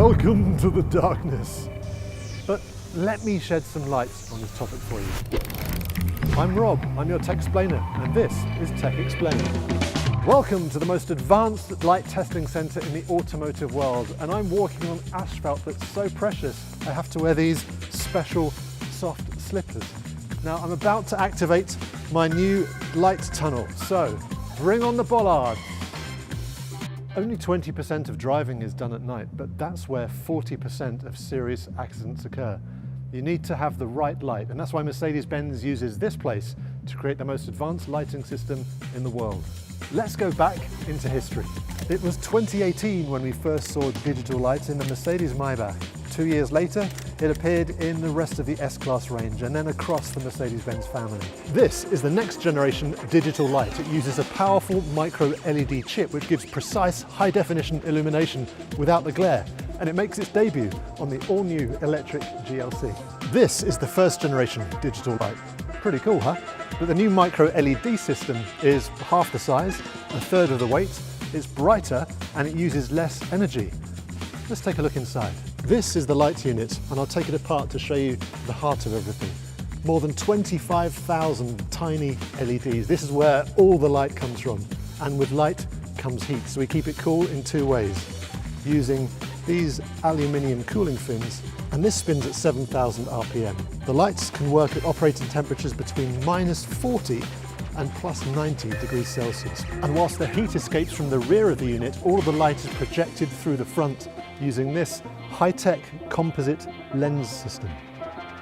Welcome to the darkness. But let me shed some light on this topic for you. I'm Rob, I'm your Techsplainer, and this is Tech Explained. Welcome to the most advanced light testing centre in the automotive world, and I'm walking on asphalt that's so precious I have to wear these special soft slippers. Now I'm about to activate my new light tunnel, so bring on the bollards. Only 20% of driving is done at night, but that's where 40% of serious accidents occur. You need to have the right light, and that's why Mercedes-Benz uses this place to create the most advanced lighting system in the world. Let's go back into history. It was 2018 when we first saw digital lights in the Mercedes Maybach. 2 years later, it appeared in the rest of the S-Class range and then across the Mercedes-Benz family. This is the next generation digital light. It uses a powerful micro LED chip which gives precise high-definition illumination without the glare, and it makes its debut on the all-new electric GLC. This is the first generation digital light. Pretty cool, huh? But the new micro LED system is half the size, a third of the weight, it's brighter, and it uses less energy. Let's take a look inside. This is the light unit, and I'll take it apart to show you the heart of everything. More than 25,000 tiny LEDs. This is where all the light comes from. And with light comes heat, so we keep it cool in two ways. Using these aluminium cooling fins, and this spins at 7,000 RPM. The lights can work at operating temperatures between -40 and +90 degrees Celsius. And whilst the heat escapes from the rear of the unit, all of the light is projected through the front using this high-tech composite lens system.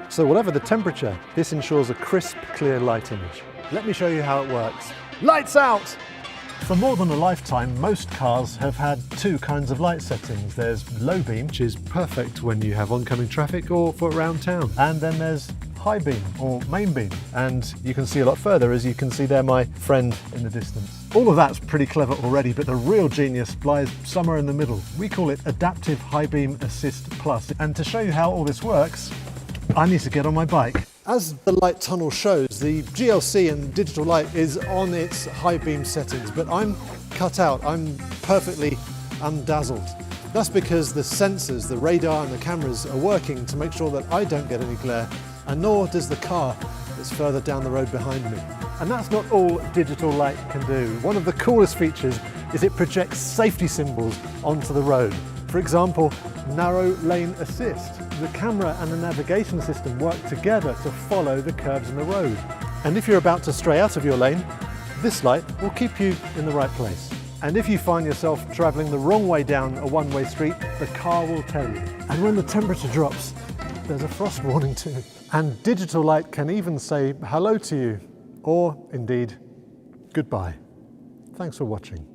So whatever the temperature, this ensures a crisp, clear light image. Let me show you how it works. Lights out! For more than a lifetime, most cars have had two kinds of light settings. There's low beam, which is perfect when you have oncoming traffic or for around town. And then there's high beam or main beam. And you can see a lot further, as you can see there my friend in the distance. All of that's pretty clever already, but the real genius lies somewhere in the middle. We call it Adaptive High Beam Assist Plus. And to show you how all this works, I need to get on my bike. As the light tunnel shows, the GLC and digital light is on its high beam settings, but I'm cut out, I'm perfectly undazzled. That's because the sensors, the radar and the cameras are working to make sure that I don't get any glare, and nor does the car that's further down the road behind me. And that's not all digital light can do. One of the coolest features is it projects safety symbols onto the road. For example, narrow lane assist. The camera and the navigation system work together to follow the curves in the road. And if you're about to stray out of your lane, this light will keep you in the right place. And if you find yourself traveling the wrong way down a one-way street, the car will tell you. And when the temperature drops, there's a frost warning too. And digital light can even say hello to you, or indeed, goodbye. Thanks for watching.